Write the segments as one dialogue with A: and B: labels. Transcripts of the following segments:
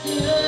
A: Je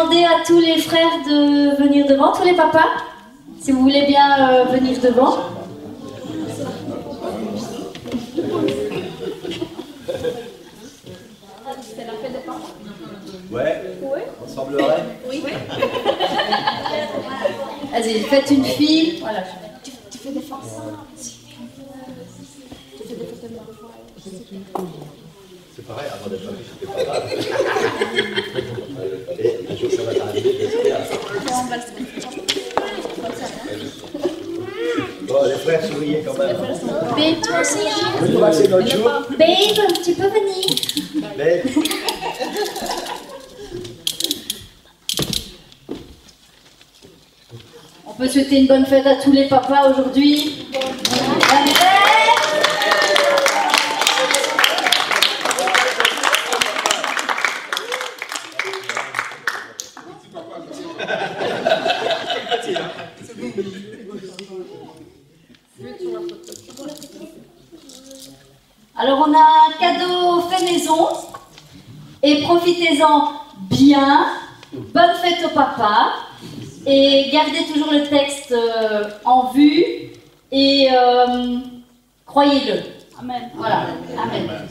A: demander à tous les frères de venir devant, tous les papas, si vous voulez bien venir devant.
B: C'est la fête des parents.
C: Ouais, on semblerait.
B: Oui.
A: Vas-y, faites une file. Voilà.
B: Tu fais des forces.
C: C'est pareil, avant d'être famille, c'était pas mal. Et un jour, ça va t'arriver, j'espère. Bon, les frères, souriez quand même.
A: Babe, toi aussi, hein?
C: Vous passez notre jour.
A: Babe, tu peux venir.
C: Mais...
A: On peut souhaiter une bonne fête à tous les papas aujourd'hui. Alors on a un cadeau fait maison et profitez-en bien. Bonne fête au papa et gardez toujours le texte en vue et croyez-le.
B: Amen.
A: Voilà. Amen.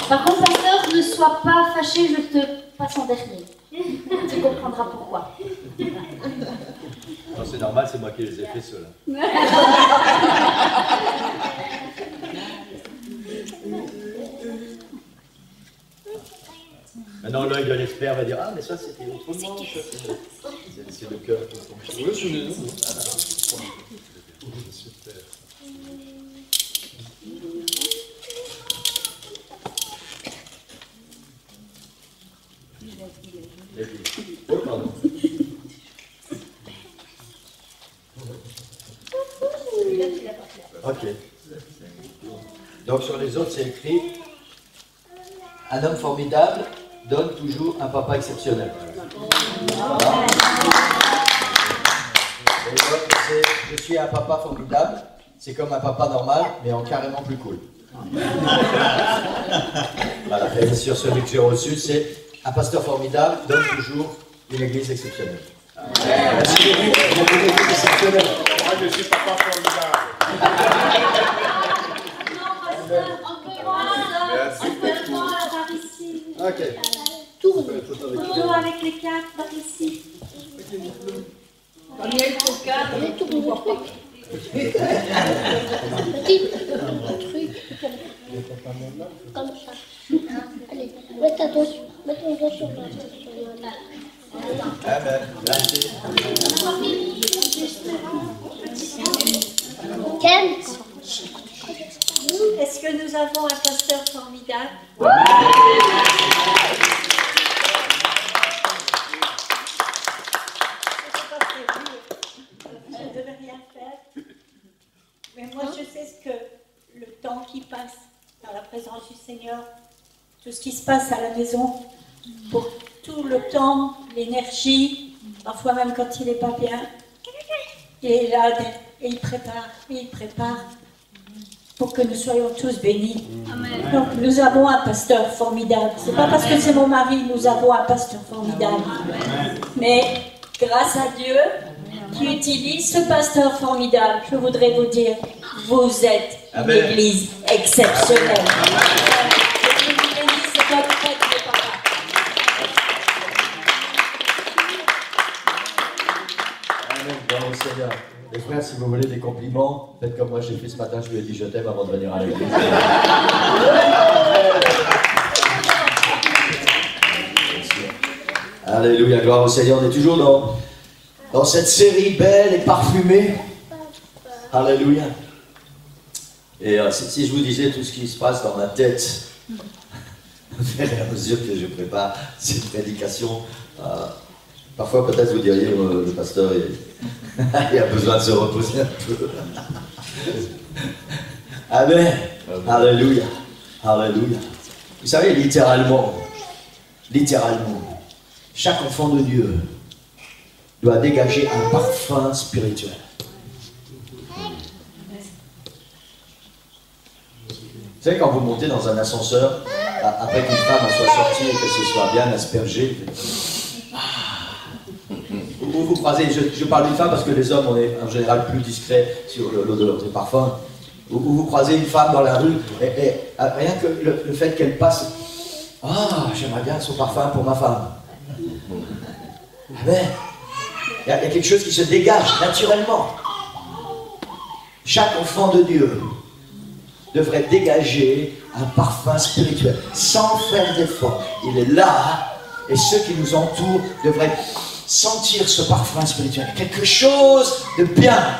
A: Par contre, pasteur, ne sois pas fâché, je te passe en dernier. Tu comprendras pourquoi.
C: Non, c'est normal, c'est moi qui les ai fait ceux-là. Maintenant, l'œil de l'expert va dire « Ah, mais ça, c'était autrement. C'est le cœur qui tombe. »
D: Oui, c'est nous.
C: Super. Oh, pardon. Ok. Donc sur les autres, c'est écrit « Un homme formidable donne toujours un papa exceptionnel. » Voilà. Et l'autre, c'est « Je suis un papa formidable. C'est comme un papa normal, mais en carrément plus cool. » Voilà. Et sur celui que j'ai reçu, c'est « Un pasteur formidable donne toujours une église exceptionnelle. » Merci beaucoup. Vous avez une église exceptionnelle.
D: Moi, je suis papa formidable.
C: Ok.
A: Tourne avec les cartes par ici.
B: Daniel, ton cadre.
E: Petit truc comme ça. Allez, mets ton doigt sur la.
C: Amen. Merci.
E: Ken,
F: Est-ce que nous avons un pasteur formidable? Je ne devais rien faire. Mais moi, je sais ce que le temps qui passe dans la présence du Seigneur, tout ce qui se passe à la maison, pour tout le temps, l'énergie, parfois même quand il n'est pas bien, il est là et il prépare pour que nous soyons tous bénis.
B: Amen.
F: Donc nous avons un pasteur formidable. C'est pas parce que c'est mon mari, nous avons un pasteur formidable. Mais grâce à Dieu qui utilise ce pasteur formidable, je voudrais vous dire, vous êtes une
C: Amen.
F: église exceptionnelle. Que Dieu vous bénisse et bonne fête les papas.
C: Amen. Bravo Seigneur. Les frères, si vous voulez des compliments, faites comme moi j'ai fait ce matin, je lui ai dit je t'aime avant de venir à l'église. Alléluia, gloire au Seigneur. On est toujours dans cette série belle et parfumée. Alléluia. Et si je vous disais tout ce qui se passe dans ma tête, au fur et à mesure que je prépare cette prédication, parfois peut-être vous diriez, le pasteur il a besoin de se reposer un peu. Amen. Alléluia. Alléluia. Vous savez, littéralement, chaque enfant de Dieu doit dégager un parfum spirituel. Vous savez, quand vous montez dans un ascenseur, après qu'une femme en soit sortie et que ce soit bien aspergé, où vous croisez, je parle d'une femme parce que les hommes, on est en général plus discrets sur l'odeur des parfums, où vous croisez une femme dans la rue, et rien que le fait qu'elle passe, ah, j'aimerais bien son parfum pour ma femme. Amen. Il y a quelque chose qui se dégage naturellement. Chaque enfant de Dieu devrait dégager un parfum spirituel, sans faire d'effort. Il est là, et ceux qui nous entourent devraient sentir ce parfum spirituel. Quelque chose de bien.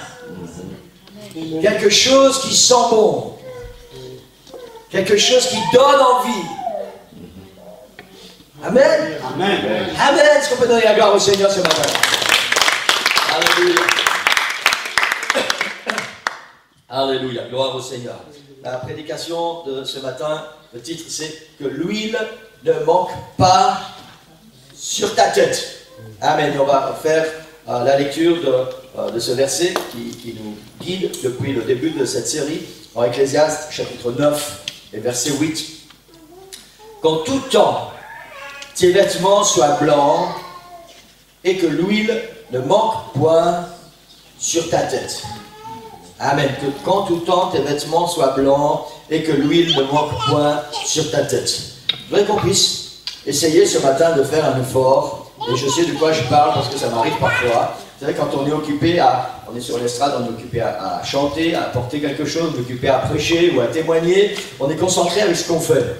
C: Quelque chose qui sent bon. Quelque chose qui donne envie. Amen.
D: Amen.
C: Amen. Est-ce qu'on peut donner la gloire au Seigneur ce matin? Alléluia. Alléluia. Gloire au Seigneur. La prédication de ce matin, le titre c'est que l'huile ne manque pas sur ta tête. Amen. On va faire la lecture de ce verset qui nous guide depuis le début de cette série en Ecclésiaste chapitre 9 et verset 8. Qu'en tout temps tes vêtements soient blancs et que l'huile ne manque point sur ta tête. Amen. Que qu'en tout temps tes vêtements soient blancs et que l'huile ne manque point sur ta tête. Je voudrais qu'on puisse essayer ce matin de faire un effort. Et je sais de quoi je parle parce que ça m'arrive parfois. Vous savez, quand on est occupé on est sur l'estrade, on est occupé à chanter, à apporter quelque chose, on est occupé à prêcher ou à témoigner, on est concentré avec ce qu'on fait.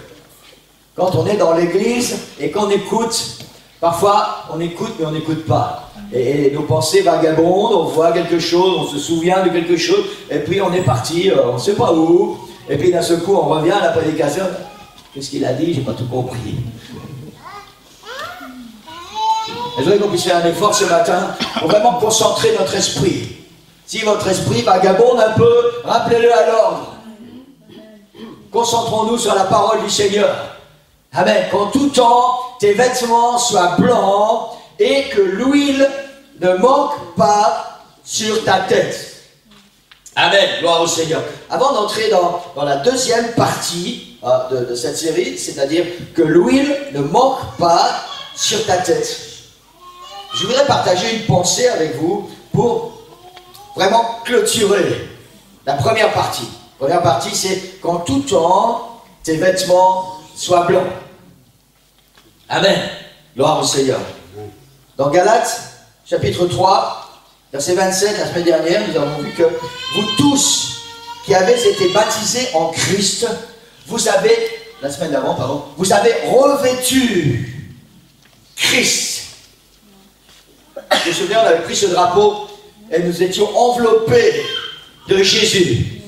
C: Quand on est dans l'église et qu'on écoute, parfois on écoute mais on n'écoute pas. Et nos pensées vagabondent, on voit quelque chose, on se souvient de quelque chose, et puis on est parti, on ne sait pas où, et puis d'un seul coup on revient à la prédication. Qu'est-ce qu'il a dit? J'ai pas tout compris. Et je voudrais qu'on puisse faire un effort ce matin pour vraiment concentrer notre esprit. Si votre esprit vagabonde un peu, rappelez-le à l'ordre. Concentrons-nous sur la parole du Seigneur. Amen. Qu'en tout temps, tes vêtements soient blancs et que l'huile ne manque pas sur ta tête. Amen. Gloire au Seigneur. Avant d'entrer dans la deuxième partie de cette série, c'est-à-dire que l'huile ne manque pas sur ta tête, je voudrais partager une pensée avec vous pour vraiment clôturer la première partie. La première partie, c'est qu'en tout temps, tes vêtements soient blancs. Amen. Gloire au Seigneur. Dans Galates, chapitre 3, verset 27, la semaine dernière, nous avons vu que vous tous qui avez été baptisés en Christ, vous avez, la semaine d'avant, pardon, vous avez revêtu Christ. Je me souviens, on avait pris ce drapeau et nous étions enveloppés de Jésus.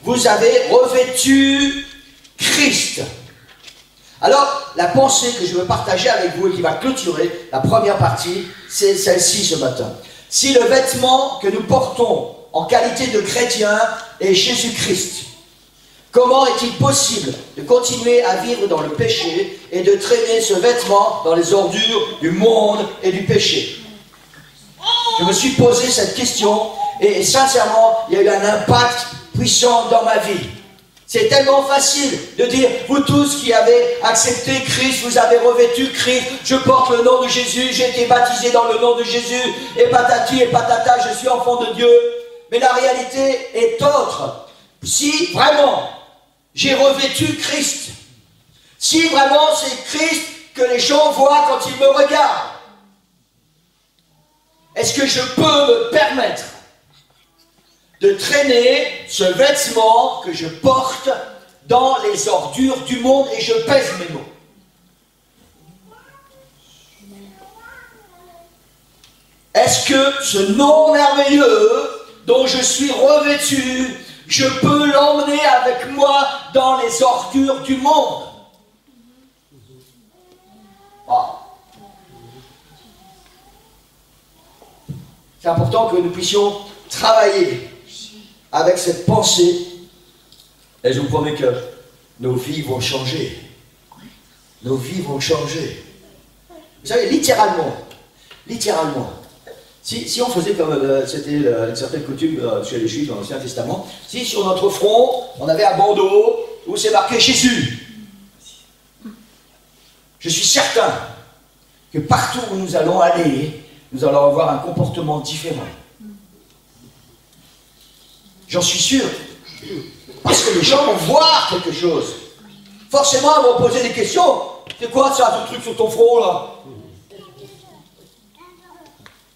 C: Vous avez revêtu Christ. Alors, la pensée que je veux partager avec vous et qui va clôturer la première partie, c'est celle-ci ce matin. Si le vêtement que nous portons en qualité de chrétien est Jésus-Christ, comment est-il possible de continuer à vivre dans le péché et de traîner ce vêtement dans les ordures du monde et du péché? Je me suis posé cette question et sincèrement, il y a eu un impact puissant dans ma vie. C'est tellement facile de dire, vous tous qui avez accepté Christ, vous avez revêtu Christ, je porte le nom de Jésus, j'ai été baptisé dans le nom de Jésus, et patati et patata, je suis enfant de Dieu. Mais la réalité est autre. Si vraiment j'ai revêtu Christ, si vraiment c'est Christ que les gens voient quand ils me regardent, est-ce que je peux me permettre de traîner ce vêtement que je porte dans les ordures du monde, et je pèse mes mots? Est-ce que ce nom merveilleux dont je suis revêtu, je peux l'emmener avec moi dans les ordures du monde? C'est important que nous puissions travailler avec cette pensée, et je vous promets que nos vies vont changer. Nos vies vont changer. Vous savez, littéralement, si on faisait comme c'était une certaine coutume chez les Juifs dans l'Ancien Testament, si sur notre front, on avait un bandeau où c'est marqué Jésus, je suis certain que partout où nous allons aller, nous allons avoir un comportement différent. J'en suis sûr. Parce que les gens vont voir quelque chose. Forcément, ils vont poser des questions. C'est quoi ça, ce truc sur ton front, là?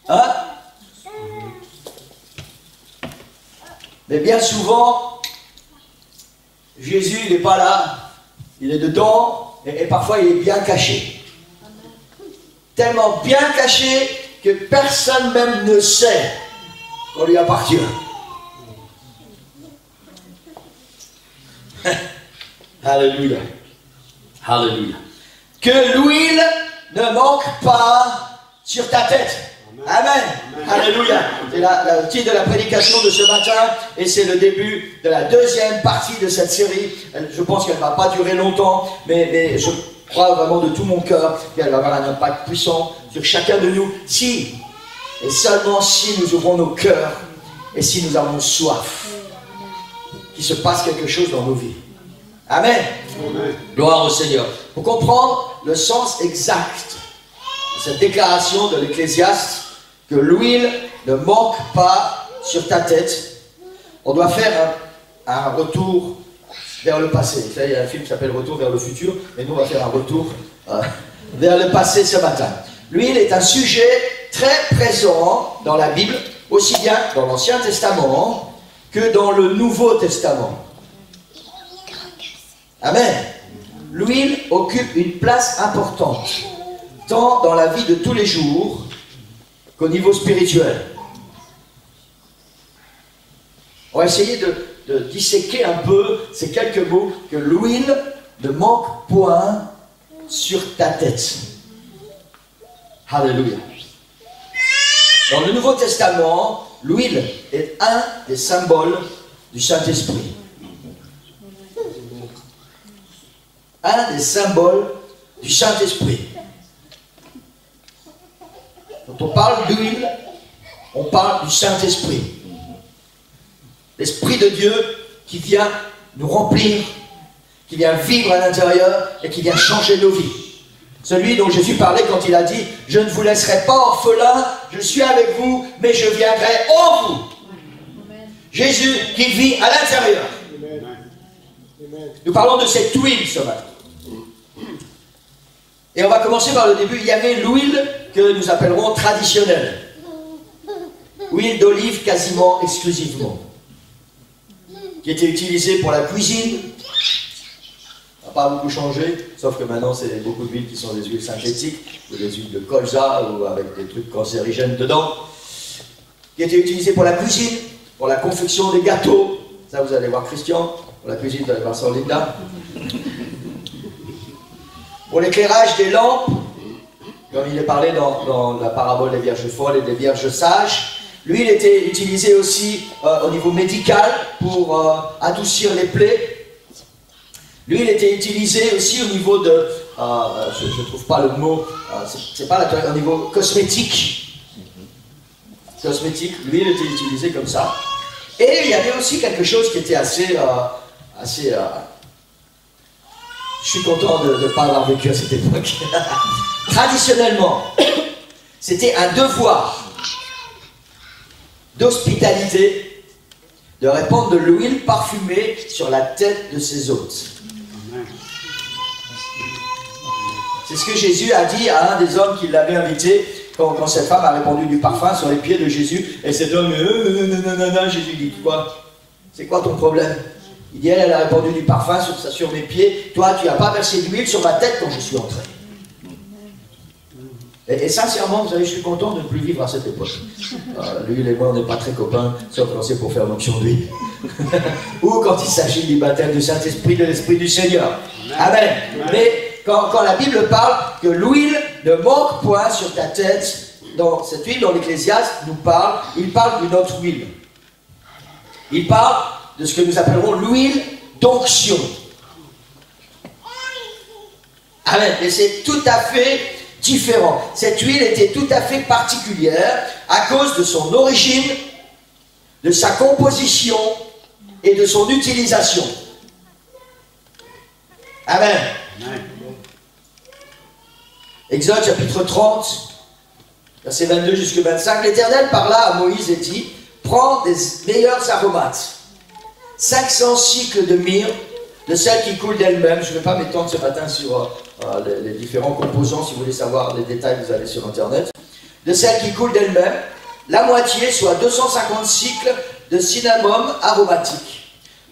C: Hein? Mais bien souvent, Jésus, il n'est pas là. Il est dedans, et parfois, il est bien caché. Tellement bien caché que personne même ne sait qu'on lui appartient. Alléluia. Alléluia. Que l'huile ne manque pas sur ta tête. Amen. Alléluia. C'est le titre de la prédication de ce matin et c'est le début de la deuxième partie de cette série. Je pense qu'elle ne va pas durer longtemps, mais je crois vraiment de tout mon cœur qu'elle va avoir un impact puissant sur chacun de nous si, et seulement si nous ouvrons nos cœurs et si nous avons soif qu'il se passe quelque chose dans nos vies. Amen. Amen. Gloire au Seigneur. Pour comprendre le sens exact de cette déclaration de l'Ecclésiaste, que l'huile ne manque pas sur ta tête, on doit faire un retour vers le passé. Vous savez, il y a un film qui s'appelle Retour vers le futur, mais nous on va faire un retour vers le passé ce matin. L'huile est un sujet très présent dans la Bible, aussi bien dans l'Ancien Testament que dans le Nouveau Testament. Amen. L'huile occupe une place importante, tant dans la vie de tous les jours qu'au niveau spirituel. On va essayer de disséquer un peu ces quelques mots, que l'huile ne manque point sur ta tête. Alléluia. Dans le Nouveau Testament, l'huile est un des symboles du Saint-Esprit. Un des symboles du Saint-Esprit. Quand on parle d'huile, on parle du Saint-Esprit. L'Esprit de Dieu qui vient nous remplir, qui vient vivre à l'intérieur et qui vient changer nos vies. Celui dont Jésus parlait quand il a dit « Je ne vous laisserai pas orphelins, je suis avec vous, mais je viendrai en vous. » Jésus qui vit à l'intérieur. Nous parlons de cette huile ce matin. Et on va commencer par le début. Il y avait l'huile que nous appellerons traditionnelle. Huile d'olive quasiment exclusivement. Qui était utilisée pour la cuisine. Ça n'a pas beaucoup changé, sauf que maintenant c'est beaucoup d'huiles qui sont des huiles synthétiques, ou des huiles de colza, ou avec des trucs cancérigènes dedans. Qui était utilisée pour la cuisine, pour la confection des gâteaux. Ça vous allez voir Christian. Pour la cuisine, vous allez voir sur Linda. Pour l'éclairage des lampes, comme il est parlé dans la parabole des vierges folles et des vierges sages, l'huile était utilisée aussi au niveau médical pour adoucir les plaies. L'huile était utilisée aussi au niveau de, je ne trouve pas le mot, c'est pas au niveau cosmétique. Cosmétique, l'huile était utilisée comme ça. Et il y avait aussi quelque chose qui était assez je suis content de ne pas avoir vécu à cette époque. Traditionnellement, c'était un devoir d'hospitalité de répandre de l'huile parfumée sur la tête de ses hôtes. C'est ce que Jésus a dit à un des hommes qui l'avait invité quand cette femme a répandu du parfum sur les pieds de Jésus. Et cet homme, Jésus dit quoi? C'est quoi ton problème? Il dit, elle a répandu du parfum sur mes pieds. Toi, tu n'as pas versé d'huile sur ma tête quand je suis entré. Et sincèrement, vous savez, je suis content de ne plus vivre à cette époque. Lui et moi, on n'est pas très copains, sauf quand c'est pour faire l'onction d'huile. Ou quand il s'agit du baptême du Saint-Esprit, de l'Esprit du Seigneur. Amen. Mais quand la Bible parle que l'huile ne manque point sur ta tête, dans cette huile dont l'Ecclésiaste nous parle, il parle d'une autre huile. Il parle de ce que nous appellerons l'huile d'onction. Amen. Et c'est tout à fait différent. Cette huile était tout à fait particulière à cause de son origine, de sa composition et de son utilisation. Amen. Exode chapitre 30, Verset 22 jusqu'à 25. L'Éternel parla à Moïse et dit, prends des meilleurs aromates, 500 cycles de myrrhe, de celles qui coulent d'elles-mêmes. Je ne vais pas m'étendre ce matin sur les différents composants. Si vous voulez savoir les détails, vous allez sur Internet. De celles qui coulent d'elles-mêmes, la moitié, soit 250 cycles de cinnamome aromatique,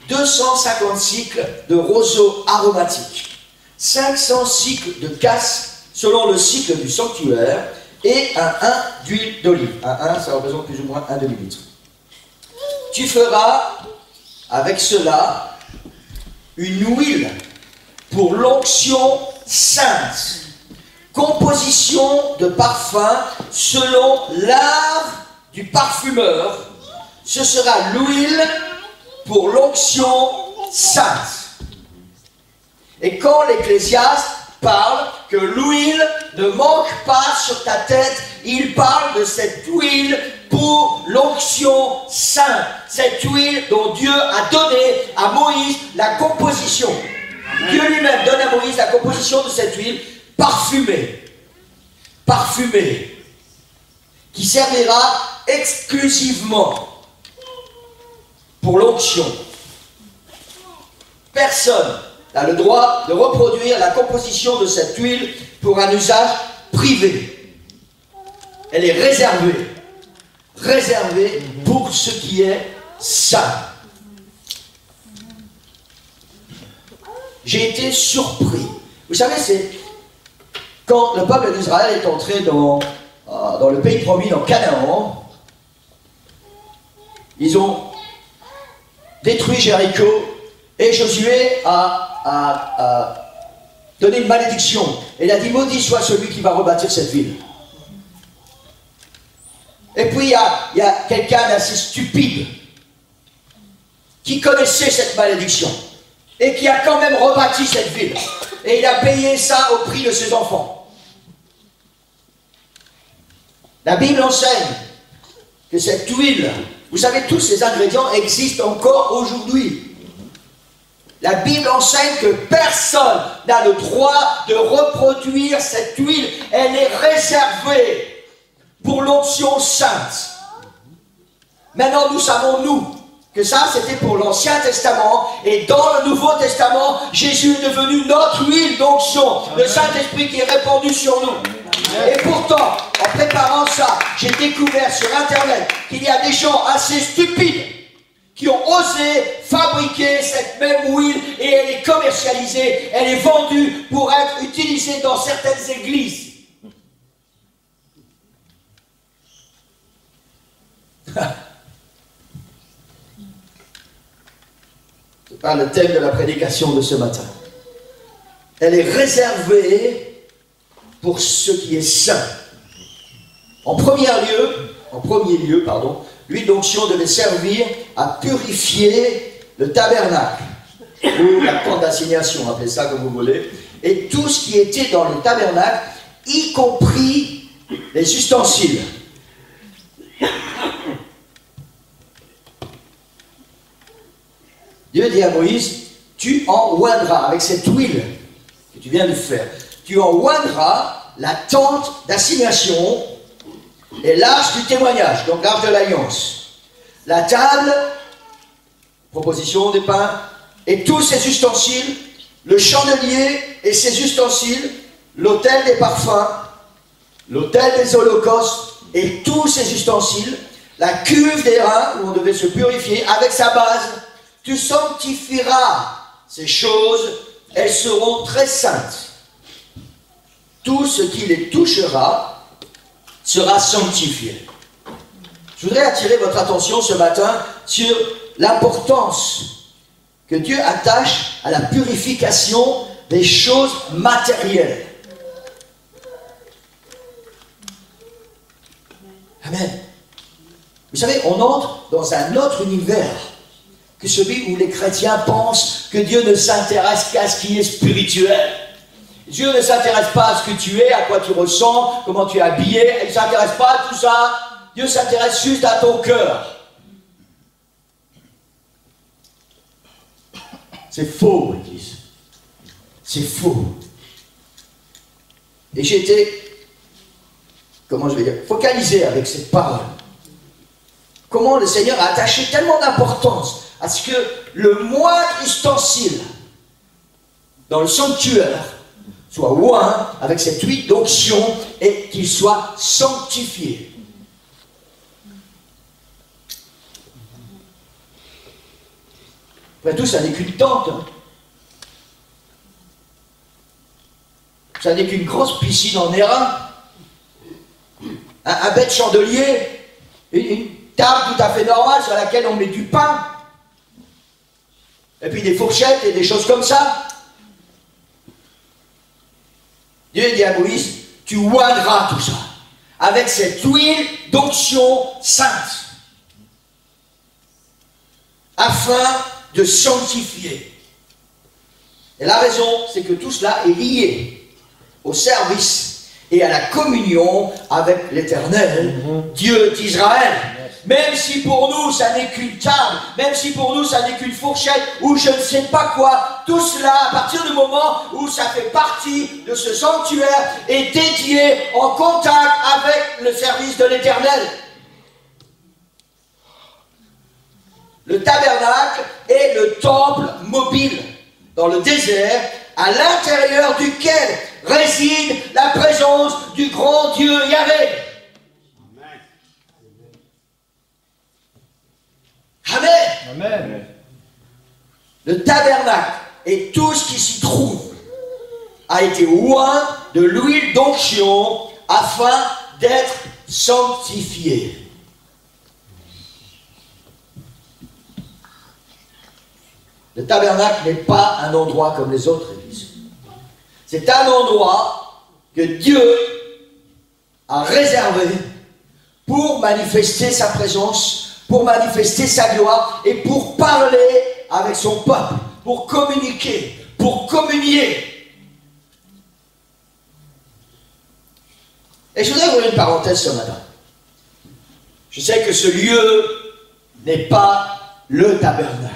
C: 250 cycles de roseau aromatique, 500 cycles de cassis selon le cycle du sanctuaire et un 1 d'huile d'olive. Un 1, ça représente plus ou moins un demi-litre. Tu feras avec cela une huile pour l'onction sainte, composition de parfum selon l'art du parfumeur. Ce sera l'huile pour l'onction sainte. Et quand l'Ecclésiaste parle que l'huile ne manque pas sur ta tête, il parle de cette huile pour l'onction sainte. Cette huile dont Dieu a donné à Moïse la composition. Dieu lui-même donne à Moïse la composition de cette huile parfumée. Parfumée. Qui servira exclusivement pour l'onction. Personne n'a le droit de reproduire la composition de cette huile pour un usage privé. Elle est réservée. Réservée pour ce qui est saint. J'ai été surpris. Vous savez, c'est quand le peuple d'Israël est entré dans le pays promis, dans Canaan, ils ont détruit Jéricho et Josué a donné une malédiction. Et il a dit, maudit soit celui qui va rebâtir cette ville. Et puis il y a quelqu'un d'assez stupide qui connaissait cette malédiction et qui a quand même rebâti cette ville. Et il a payé ça au prix de ses enfants. La Bible enseigne que cette huile, vous savez, tous ces ingrédients existent encore aujourd'hui. La Bible enseigne que personne n'a le droit de reproduire cette huile. Elle est réservée pour l'onction sainte. Maintenant, nous savons, nous, que ça, c'était pour l'Ancien Testament. Et dans le Nouveau Testament, Jésus est devenu notre huile d'onction. Le Saint-Esprit qui est répandu sur nous. Et pourtant, en préparant ça, j'ai découvert sur Internet qu'il y a des gens assez stupides qui ont osé fabriquer cette même huile et elle est commercialisée, elle est vendue pour être utilisée dans certaines églises. C'est pas le thème de la prédication de ce matin. Elle est réservée pour ce qui est saint. En premier lieu, l'huile d'onction devait servir à purifier le tabernacle, ou la tente d'assignation, appelez ça comme vous voulez, et tout ce qui était dans le tabernacle, y compris les ustensiles. Dieu dit à Moïse, tu en oindras avec cette huile que tu viens de faire. Tu en oindras la tente d'assignation et l'arche du témoignage, donc l'arche de l'alliance, la table, proposition des pains, et tous ses ustensiles, le chandelier et ses ustensiles, l'autel des parfums, l'autel des holocaustes et tous ses ustensiles, la cuve des reins où on devait se purifier avec sa base. Tu sanctifieras ces choses, elles seront très saintes. Tout ce qui les touchera sera sanctifié. Je voudrais attirer votre attention ce matin sur l'importance que Dieu attache à la purification des choses matérielles. Amen. Vous savez, on entre dans un autre univers que celui où les chrétiens pensent que Dieu ne s'intéresse qu'à ce qui est spirituel. Dieu ne s'intéresse pas à ce que tu es, à quoi tu ressens, comment tu es habillé. Il ne s'intéresse pas à tout ça. Dieu s'intéresse juste à ton cœur. C'est faux, ils disent. C'est faux. Et j'ai été comment je vais dire, focaliser avec cette parole. Comment le Seigneur a attaché tellement d'importance à ce que le moindre ustensile dans le sanctuaire soit oint avec cette huile d'onction et qu'il soit sanctifié. Après tout, ça n'est qu'une tente. Hein. Ça n'est qu'une grosse piscine en airain. Un bête chandelier, une table tout à fait normale sur laquelle on met du pain. Et puis des fourchettes et des choses comme ça. Dieu dit à Moïse, tu oindras tout ça avec cette huile d'onction sainte afin de sanctifier. Et la raison, c'est que tout cela est lié au service et à la communion avec l'Éternel, Dieu d'Israël. Même si pour nous, ça n'est qu'une table, même si pour nous, ça n'est qu'une fourchette, ou je ne sais pas quoi, tout cela, à partir du moment où ça fait partie de ce sanctuaire, est dédié en contact avec le service de l'Éternel. Le tabernacle est le temple mobile dans le désert, à l'intérieur duquel réside la présence du grand Dieu Yahvé. Amen.
G: Amen.
C: Le tabernacle et tout ce qui s'y trouve a été oint de l'huile d'onction afin d'être sanctifié. Le tabernacle n'est pas un endroit comme les autres églises. C'est un endroit que Dieu a réservé pour manifester sa présence, pour manifester sa gloire et pour parler avec son peuple, pour communiquer, pour communier. Et je voudrais ouvrir une parenthèse ce matin. Je sais que ce lieu n'est pas le tabernacle.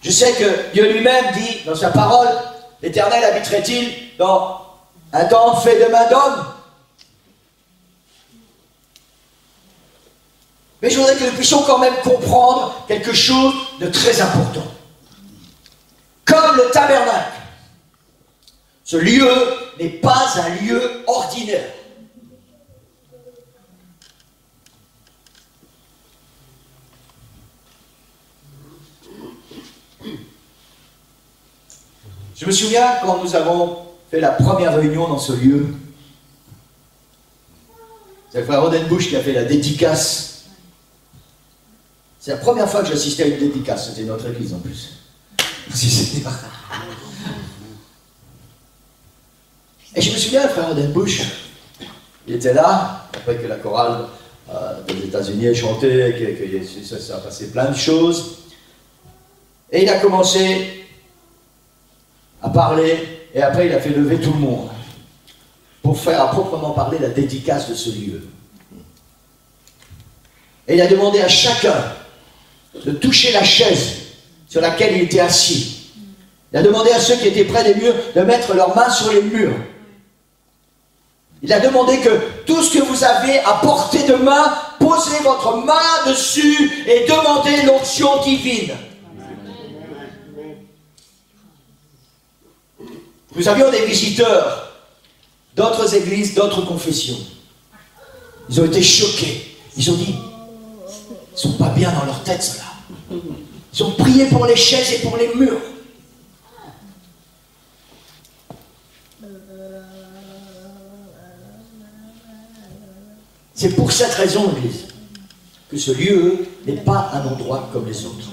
C: Je sais que Dieu lui-même dit dans sa parole, l'Éternel habiterait-il dans un temple fait de main d'homme? Mais je voudrais que nous puissions quand même comprendre quelque chose de très important. Comme le tabernacle, ce lieu n'est pas un lieu ordinaire. Je me souviens quand nous avons fait la première réunion dans ce lieu, c'est le frère Rodenbush qui a fait la dédicace. C'est la première fois que j'assistais à une dédicace, c'était notre église en plus. Merci Seigneur. Et je me souviens, le frère Rodenbush, il était là, après que la chorale des États-Unis ait chanté, que ça a passé plein de choses. Et il a commencé à parler, et après il a fait lever tout le monde pour faire à proprement parler la dédicace de ce lieu. Et il a demandé à chacun de toucher la chaise sur laquelle il était assis. Il a demandé à ceux qui étaient près des murs de mettre leurs mains sur les murs. Il a demandé que tout ce que vous avez à portée de main, posez votre main dessus et demandez l'onction divine. Nous avions des visiteurs d'autres églises, d'autres confessions. Ils ont été choqués. Ils ont dit, ils ne sont pas bien dans leur tête, ceux-là. Ils ont prié pour les chaises et pour les murs. C'est pour cette raison, l'Église, que ce lieu n'est pas un endroit comme les autres.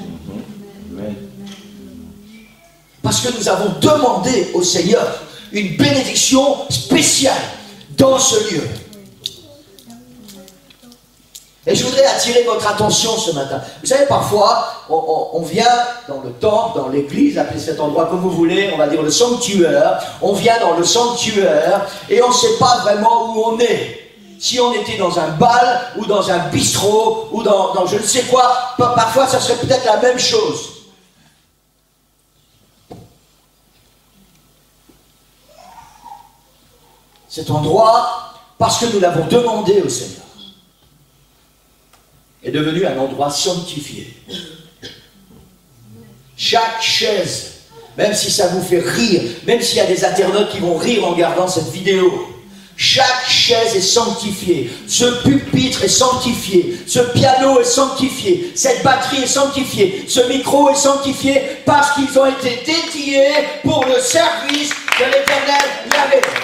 C: Parce que nous avons demandé au Seigneur une bénédiction spéciale dans ce lieu. Et je voudrais attirer votre attention ce matin. Vous savez, parfois, on vient dans le temple, dans l'église, appelez cet endroit comme vous voulez, on va dire le sanctuaire. On vient dans le sanctuaire et on ne sait pas vraiment où on est. Si on était dans un bal ou dans un bistrot ou dans je ne sais quoi, parfois ça serait peut-être la même chose. cet endroit, parce que nous l'avons demandé au Seigneur, est devenu un endroit sanctifié. Chaque chaise, même si ça vous fait rire, même s'il y a des internautes qui vont rire en regardant cette vidéo, chaque chaise est sanctifiée, ce pupitre est sanctifié, ce piano est sanctifié, cette batterie est sanctifiée, ce micro est sanctifié parce qu'ils ont été dédiés pour le service que l'Éternel lui avait fait.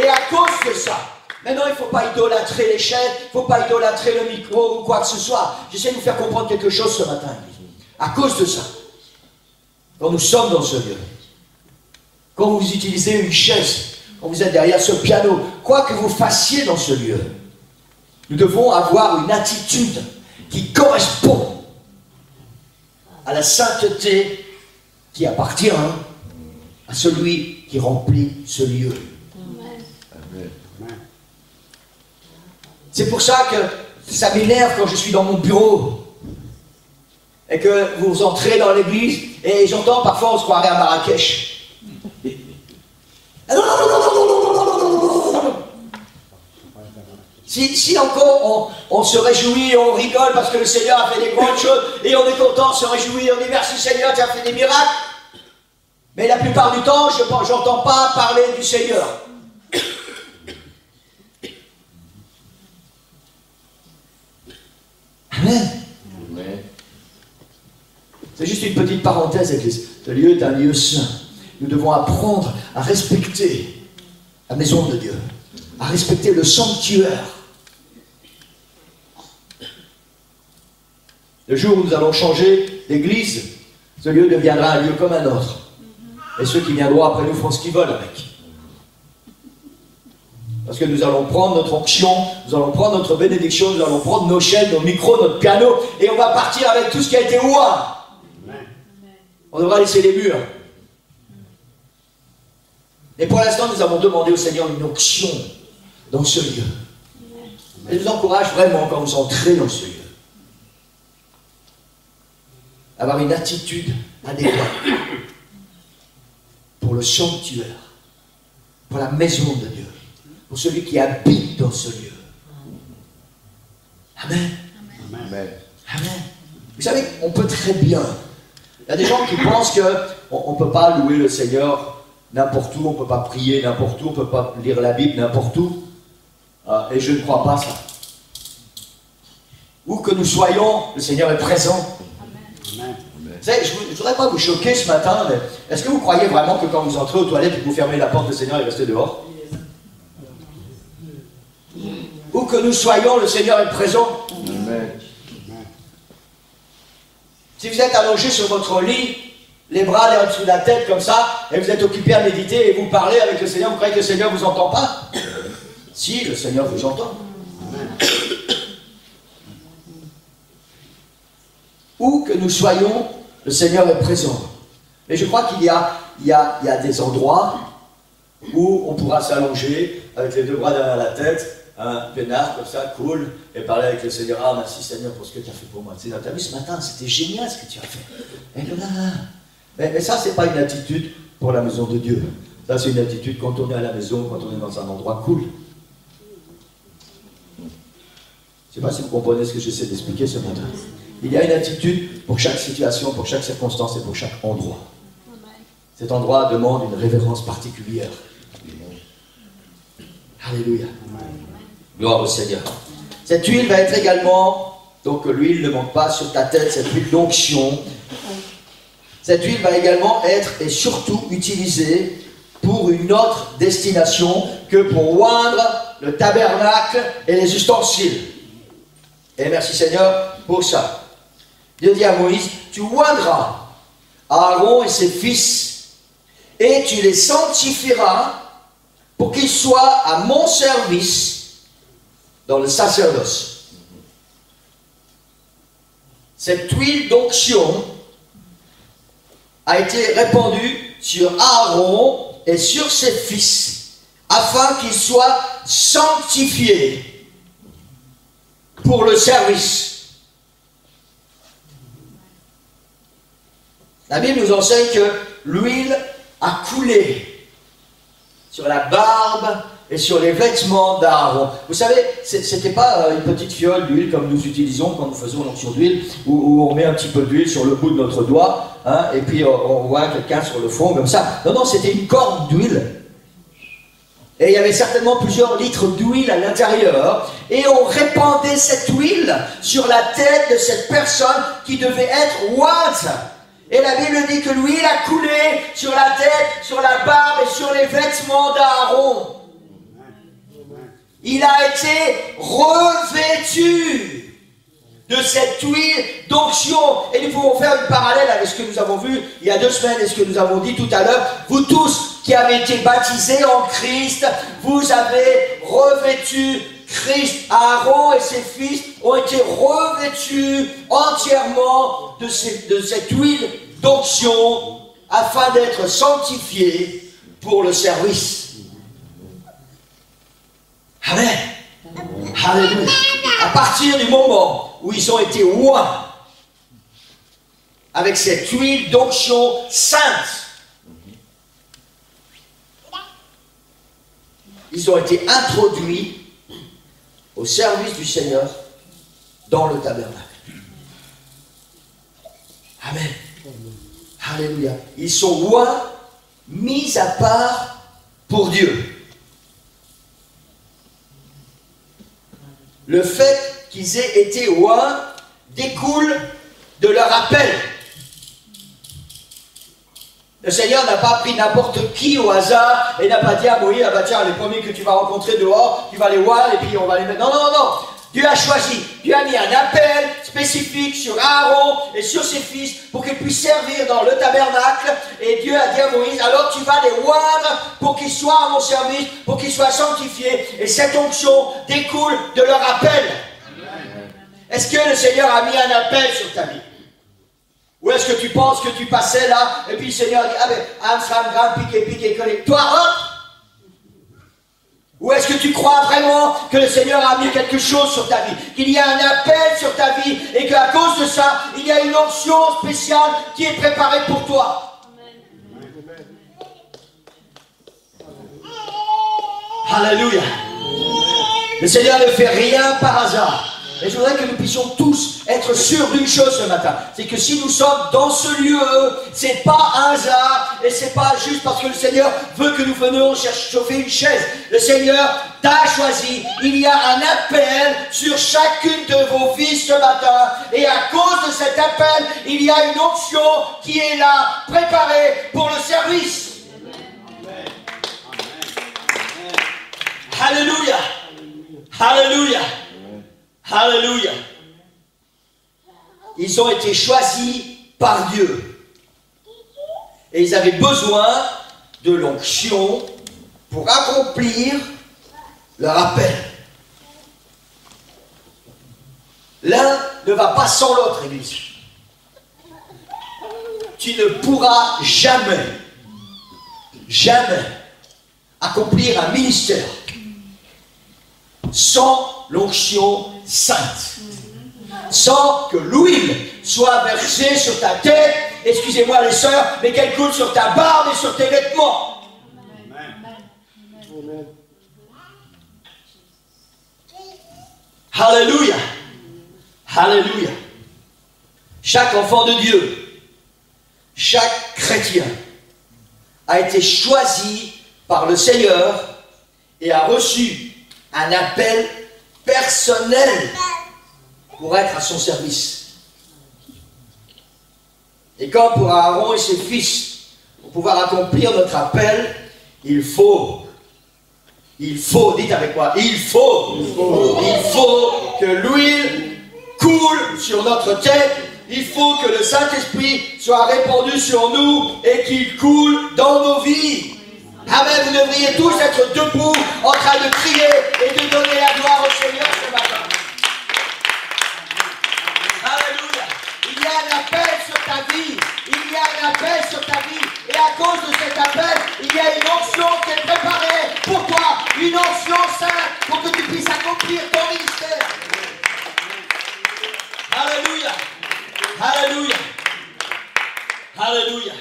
C: Et à cause de ça, maintenant il ne faut pas idolâtrer les chaises, il ne faut pas idolâtrer le micro ou quoi que ce soit. J'essaie de vous faire comprendre quelque chose ce matin. À cause de ça, quand nous sommes dans ce lieu, quand vous utilisez une chaise, quand vous êtes derrière ce piano, quoi que vous fassiez dans ce lieu, nous devons avoir une attitude qui correspond à la sainteté qui appartient à celui qui remplit ce lieu. C'est pour ça que ça m'énerve quand je suis dans mon bureau et que vous entrez dans l'église et j'entends parfois on se croirait à Marrakech. Si encore on se réjouit, on rigole parce que le Seigneur a fait des grandes choses et on est content, on se réjouit, on dit merci Seigneur, tu as fait des miracles. Mais la plupart du temps, je n'entends pas parler du Seigneur. Amen. C'est juste une petite parenthèse, Église. Ce lieu est un lieu saint. Nous devons apprendre à respecter la maison de Dieu, à respecter le sanctuaire. Le jour où nous allons changer d'église, ce lieu deviendra un lieu comme un autre. Et ceux qui viendront après nous feront ce qu'ils veulent avec. Parce que nous allons prendre notre onction, nous allons prendre notre bénédiction, nous allons prendre nos chaînes, nos micros, notre piano, et on va partir avec tout ce qui a été oint. On devra laisser les murs. Et pour l'instant, nous avons demandé au Seigneur une onction dans ce lieu. Et je vous encourage vraiment, quand vous entrez dans ce lieu, à avoir une attitude adéquate pour le sanctuaire, pour la maison de Dieu, pour celui qui habite dans ce lieu. Amen. Amen. Amen. Vous savez, on peut très bien. Il y a des gens qui pensent qu'on ne peut pas louer le Seigneur n'importe où, on ne peut pas prier n'importe où, on ne peut pas lire la Bible n'importe où. Et je ne crois pas ça. Où que nous soyons, le Seigneur est présent. Amen. Vous savez, je ne voudrais pas vous choquer ce matin, mais est-ce que vous croyez vraiment que quand vous entrez aux toilettes et que vous fermez la porte, le Seigneur est resté dehors? Où que nous soyons, le Seigneur est présent. Amen. Si vous êtes allongé sur votre lit, les bras en dessous de la tête comme ça, et vous êtes occupé à méditer et vous parlez avec le Seigneur, vous croyez que le Seigneur ne vous entend pas? Si, le Seigneur vous entend. Où que nous soyons, le Seigneur est présent. Mais je crois qu'il y a des endroits où on pourra s'allonger avec les deux bras derrière la tête, un peinard comme ça, cool, et parler avec le Seigneur. Ah, merci Seigneur pour ce que tu as fait pour moi. Tu as vu ce matin, c'était génial ce que tu as fait. Mais ça, c'est pas une attitude pour la maison de Dieu. Ça, c'est une attitude quand on est à la maison, quand on est dans un endroit cool. Je ne sais pas si vous comprenez ce que j'essaie d'expliquer ce matin. Il y a une attitude pour chaque situation, pour chaque circonstance et pour chaque endroit. Cet endroit demande une révérence particulière. Alléluia. Gloire au Seigneur. Cette huile va être également, donc l'huile ne manque pas sur ta tête, cette huile d'onction. Cette huile va également être et surtout utilisée pour une autre destination que pour oindre le tabernacle et les ustensiles. Et merci Seigneur pour ça. Dieu dit à Moïse, tu oindras Aaron et ses fils et tu les sanctifieras pour qu'ils soient à mon service dans le sacerdoce. Cette huile d'onction a été répandue sur Aaron et sur ses fils afin qu'ils soient sanctifiés pour le service. La Bible nous enseigne que l'huile a coulé sur la barbe et sur les vêtements d'Aaron. Vous savez, c'était pas une petite fiole d'huile comme nous utilisons quand nous faisons l'onction d'huile, où on met un petit peu d'huile sur le bout de notre doigt, hein, et puis on voit quelqu'un sur le front comme ça. Non, non, c'était une corne d'huile. Et il y avait certainement plusieurs litres d'huile à l'intérieur. Et on répandait cette huile sur la tête de cette personne qui devait être ointe. Et la Bible dit que l'huile a coulé sur la tête, sur la barbe et sur les vêtements d'Aaron. Il a été revêtu de cette huile d'onction. Et nous pouvons faire une parallèle avec ce que nous avons vu il y a 2 semaines et ce que nous avons dit tout à l'heure. Vous tous qui avez été baptisés en Christ, vous avez revêtu Christ. Aaron et ses fils ont été revêtus entièrement de cette huile d'onction afin d'être sanctifiés pour le service. Amen. Alléluia. À partir du moment où ils ont été oints avec cette huile d'onction sainte, ils ont été introduits au service du Seigneur dans le tabernacle. Amen. Alléluia. Ils sont oints, mis à part pour Dieu. Le fait qu'ils aient été oints découle de leur appel. Le Seigneur n'a pas pris n'importe qui au hasard et n'a pas dit à Moïse, ah bah tiens, les premiers que tu vas rencontrer dehors, tu vas les voir et puis on va les mettre. Non, non, non. Dieu a choisi, Dieu a mis un appel spécifique sur Aaron et sur ses fils pour qu'ils puissent servir dans le tabernacle. Et Dieu a dit à Moïse, alors tu vas les oindre pour qu'ils soient à mon service, pour qu'ils soient sanctifiés. Et cette onction découle de leur appel. Est-ce que le Seigneur a mis un appel sur ta vie? Ou est-ce que tu penses que tu passais là et puis le Seigneur dit, ah ben, Amstram, piqué, collé. Toi, hop! Ou est-ce que tu crois vraiment que le Seigneur a mis quelque chose sur ta vie, qu'il y a un appel sur ta vie et qu'à cause de ça, il y a une onction spéciale qui est préparée pour toi? Amen. Alléluia. Le Seigneur ne fait rien par hasard. Et je voudrais que nous puissions tous être sûrs d'une chose ce matin, c'est que si nous sommes dans ce lieu, c'est pas un hasard et c'est pas juste parce que le Seigneur veut que nous venions chauffer une chaise. Le Seigneur t'a choisi. Il y a un appel sur chacune de vos vies ce matin et à cause de cet appel, il y a une onction qui est là, préparée pour le service. Alléluia. Alléluia. Alléluia. Ils ont été choisis par Dieu. Et ils avaient besoin de l'onction pour accomplir leur appel. L'un ne va pas sans l'autre, Église. Tu ne pourras jamais accomplir un ministère sans l'onction sainte, sans que l'huile soit versée sur ta tête, excusez-moi les sœurs, mais qu'elle coule sur ta barbe et sur tes vêtements. Amen. Alléluia. Alléluia. Chaque enfant de Dieu, chaque chrétien a été choisi par le Seigneur et a reçu un appel personnel pour être à son service. Et comme pour Aaron et ses fils, pour pouvoir accomplir notre appel, il faut, dites avec moi, il faut que l'huile coule sur notre tête, il faut que le Saint-Esprit soit répandu sur nous et qu'il coule dans nos vies. Amen, vous devriez tous être debout en train de crier et de donner la gloire au Seigneur ce matin. Alléluia. Il y a un appel sur ta vie. Il y a un appel sur ta vie. Et à cause de cet appel, il y a une onction qui est préparée pour toi. Une onction sainte pour que tu puisses accomplir ton ministère. Alléluia. Alléluia. Alléluia.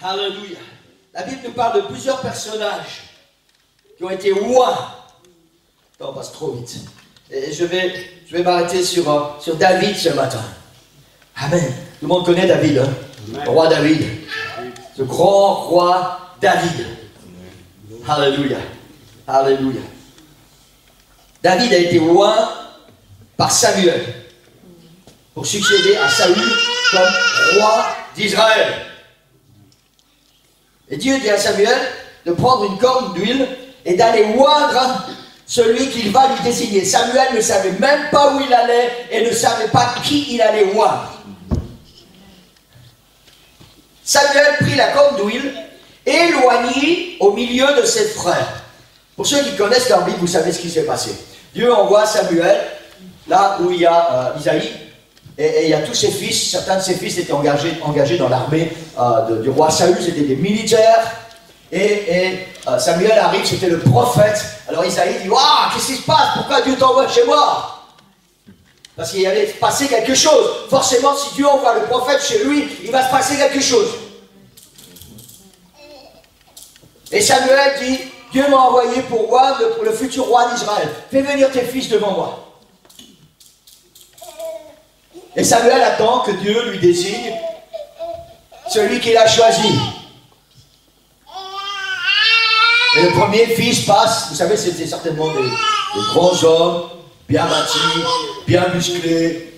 C: Alléluia. la Bible nous parle de plusieurs personnages qui ont été rois. On passe trop vite. Et je vais m'arrêter sur David ce matin. Amen. Tout le monde connaît David, hein? Le roi David. Ce grand roi David. Alléluia. Alléluia. David a été roi par Samuel pour succéder à Saül comme roi d'Israël. Et Dieu dit à Samuel de prendre une corne d'huile et d'aller oindre celui qu'il va lui désigner. Samuel ne savait même pas où il allait et ne savait pas qui il allait oindre. Samuel prit la corne d'huile et l'éloignit au milieu de ses frères. Pour ceux qui connaissent leur Bible, vous savez ce qui s'est passé. Dieu envoie Samuel là où il y a Isaïe et il y a tous ses fils. Certains de ses fils étaient engagés dans l'armée du roi Saül, c'était des militaires. Et Samuel arrive, c'était le prophète. Alors Isaïe dit, waouh, qu'est-ce qui se passe? Pourquoi Dieu t'envoie chez moi? Parce qu'il allait se passer quelque chose. Forcément, si Dieu envoie le prophète chez lui, il va se passer quelque chose. Et Samuel dit, Dieu m'a envoyé pour le futur roi d'Israël. Fais venir tes fils devant moi. Et Samuel attend que Dieu lui désigne celui qu'il a choisi. Et le premier fils passe, vous savez, c'était certainement des grands hommes, bien bâtis, bien musclés.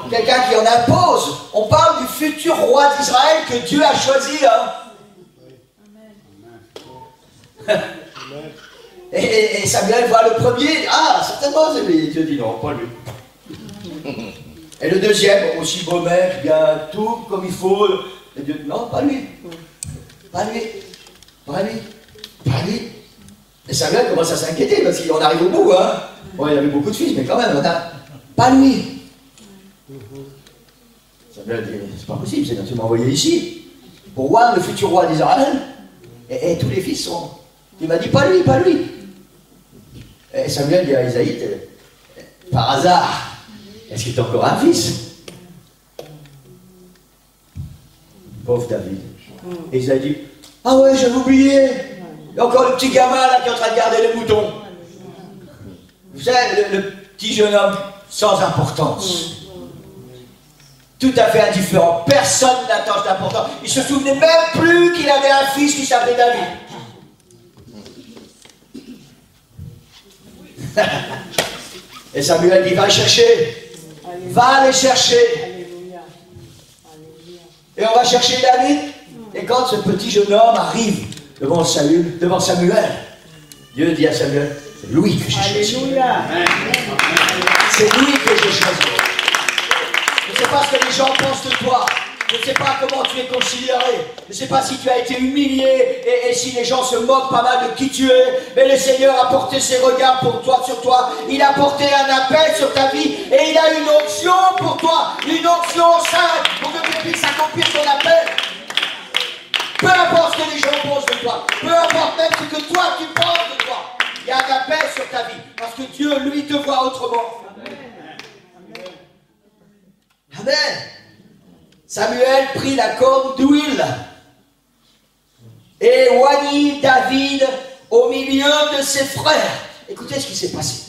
C: Quelqu'un qui en impose. On parle du futur roi d'Israël que Dieu a choisi. Hein. Et Samuel voit le premier, ah, certainement, Dieu dit non, pas lui. Et le deuxième, aussi beau mec, bien tout comme il faut. Et Dieu dit non, pas lui. Pas lui. Pas lui. Pas lui. Et Samuel commence à s'inquiéter parce qu'on arrive au bout. Hein. Bon, il avait beaucoup de fils, mais quand même, pas lui. Samuel dit, c'est pas possible, c'est tu m'as envoyé ici. Pour voir le futur roi d'Israël. Et tous les fils sont. Il m'a dit, pas lui, pas lui. Et Samuel dit à Isaïe, par hasard, est-ce qu'il est encore un fils? Pauvre David. Et Isaïe dit, ah ouais, j'avais oublié. Il y a encore le petit gamin là qui est en train de garder les moutons. Vous savez, le petit jeune homme sans importance. Tout à fait indifférent. Personne n'attache d'importance. Il se souvenait même plus qu'il avait un fils qui s'appelait David. Et Samuel dit, va le chercher. Va aller chercher. Et on va chercher David. Et quand ce petit jeune homme arrive devant Samuel, Dieu dit à Samuel, c'est lui que j'ai choisi. C'est lui que j'ai choisi. Je ne sais pas ce que les gens pensent de toi. Je ne sais pas comment tu es considéré. Je ne sais pas si tu as été humilié et si les gens se moquent pas mal de qui tu es. Mais le Seigneur a porté ses regards pour toi, sur toi. Il a porté un appel sur ta vie et il a une onction pour toi. Une onction sainte pour que tu puisses accomplir ton appel. Peu importe ce que les gens pensent de toi. Peu importe même ce que toi tu penses de toi. Il y a un appel sur ta vie. Parce que Dieu, lui, te voit autrement. Amen. Samuel prit la corne d'huile et oignit David au milieu de ses frères. Écoutez ce qui s'est passé.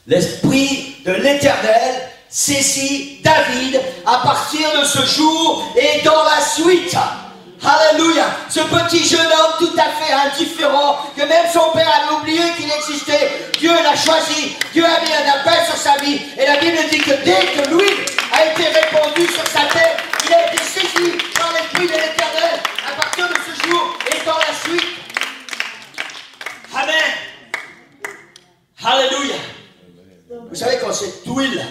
C: L'Esprit de l'Éternel saisit David à partir de ce jour et dans la suite. Alléluia. Ce petit jeune homme tout à fait indifférent, que même son père avait oublié qu'il existait, Dieu l'a choisi, Dieu a mis un appel sur sa vie. Et la Bible dit que dès que l'huile a été répandue sur sa tête, il a été saisi par l'Esprit de l'Éternel à partir de ce jour et dans la suite. Amen. Alléluia. Vous savez, quand cette huile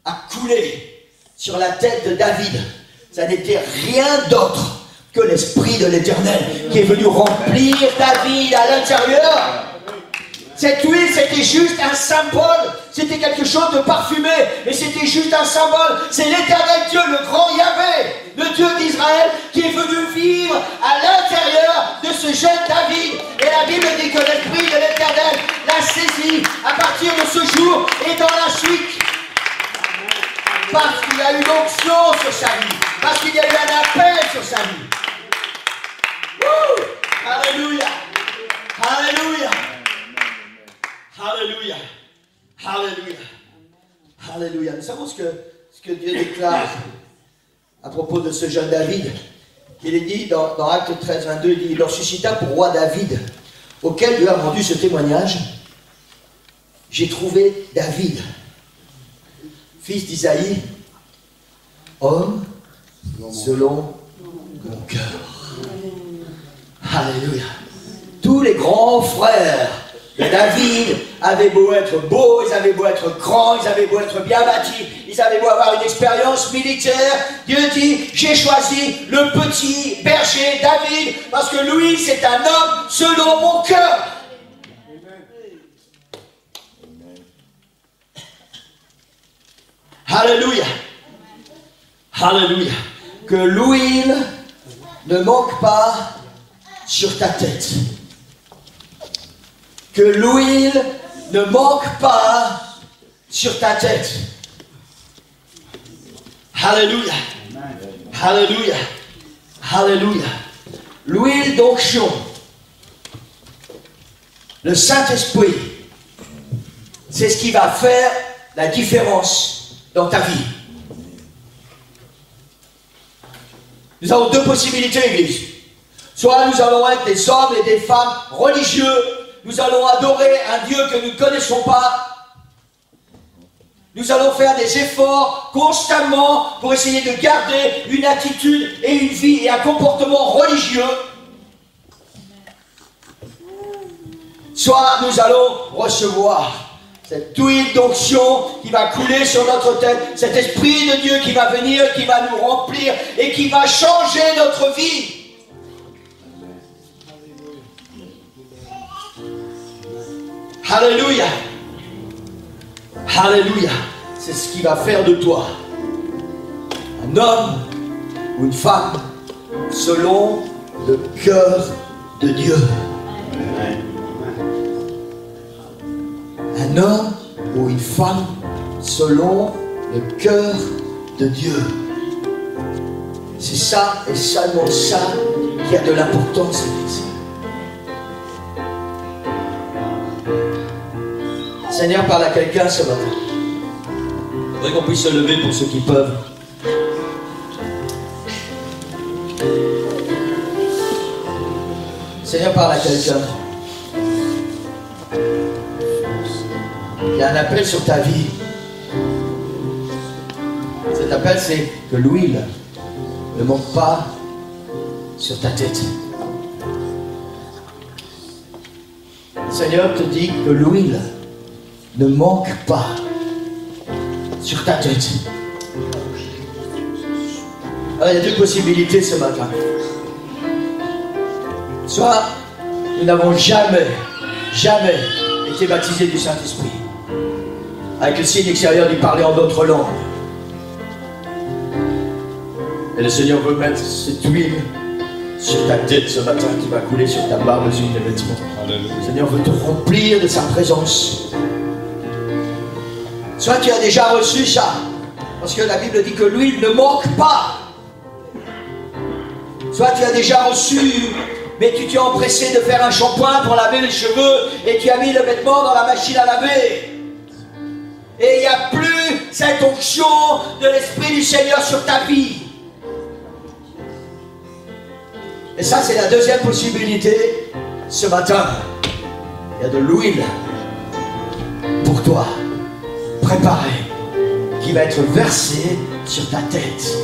C: a coulé sur la tête de David, ça n'était rien d'autre que l'Esprit de l'Éternel qui est venu remplir David à l'intérieur. Cette huile, c'était juste un symbole, c'était quelque chose de parfumé, mais c'était juste un symbole. C'est l'Éternel Dieu, le grand Yahvé, le Dieu d'Israël, qui est venu vivre à l'intérieur de ce jeune David. Et la Bible dit que l'Esprit de l'Éternel l'a saisi à partir de ce jour et dans la suite. Parce qu'il y a eu l'onction sur sa vie, parce qu'il y a eu un appel sur sa vie. savons ce que Dieu déclare à propos de ce jeune David. Il est dit dans Actes 13, 22, il dit, il leur suscita pour roi David, auquel Dieu a rendu ce témoignage. J'ai trouvé David, fils d'Isaïe, homme selon mon cœur. Alléluia. Tous les grands frères de David avaient beau être beaux, ils avaient beau être grands, ils avaient beau être bien bâtis, ils avaient beau avoir une expérience militaire. Dieu dit, j'ai choisi le petit berger David, parce que lui, c'est un homme selon mon cœur. Alléluia. Alléluia. Que l'huile ne manque pas sur ta tête. Que l'huile ne manque pas sur ta tête. Alléluia. Alléluia. Alléluia. L'huile d'onction. Le Saint-Esprit. C'est ce qui va faire la différence dans ta vie. Nous avons deux possibilités, Église. Soit nous allons être des hommes et des femmes religieux, nous allons adorer un Dieu que nous ne connaissons pas. Nous allons faire des efforts constamment pour essayer de garder une attitude et une vie et un comportement religieux. Soit nous allons recevoir cette huile d'onction qui va couler sur notre tête, cet esprit de Dieu qui va venir, qui va nous remplir et qui va changer notre vie. Alléluia. Alléluia. C'est ce qui va faire de toi un homme ou une femme selon le cœur de Dieu. Un homme ou une femme selon le cœur de Dieu. C'est ça et seulement ça qui a de l'importance. Seigneur, parle à quelqu'un ce matin. Je voudrais qu'on puisse se lever pour ceux qui peuvent. Seigneur, parle à quelqu'un. Il y a un appel sur ta vie. Cet appel, c'est que l'huile ne manque pas sur ta tête. Le Seigneur te dit que l'huile ne manque pas sur ta tête. Alors, il y a deux possibilités ce matin. Soit nous n'avons jamais été baptisés du Saint-Esprit, avec le signe extérieur d'y parler en d'autres langues. Et le Seigneur veut mettre cette huile sur ta tête ce matin qui va couler sur ta barbe et sur tes vêtements. Le Seigneur veut te remplir de sa présence. Soit tu as déjà reçu ça, parce que la Bible dit que l'huile ne manque pas. Soit tu as déjà reçu, mais tu t'es empressé de faire un shampoing pour laver les cheveux et tu as mis le vêtement dans la machine à laver. Et il n'y a plus cette onction de l'Esprit du Seigneur sur ta vie. Et ça, c'est la deuxième possibilité ce matin. Il y a de l'huile pour toi, préparée, qui va être versée sur ta tête.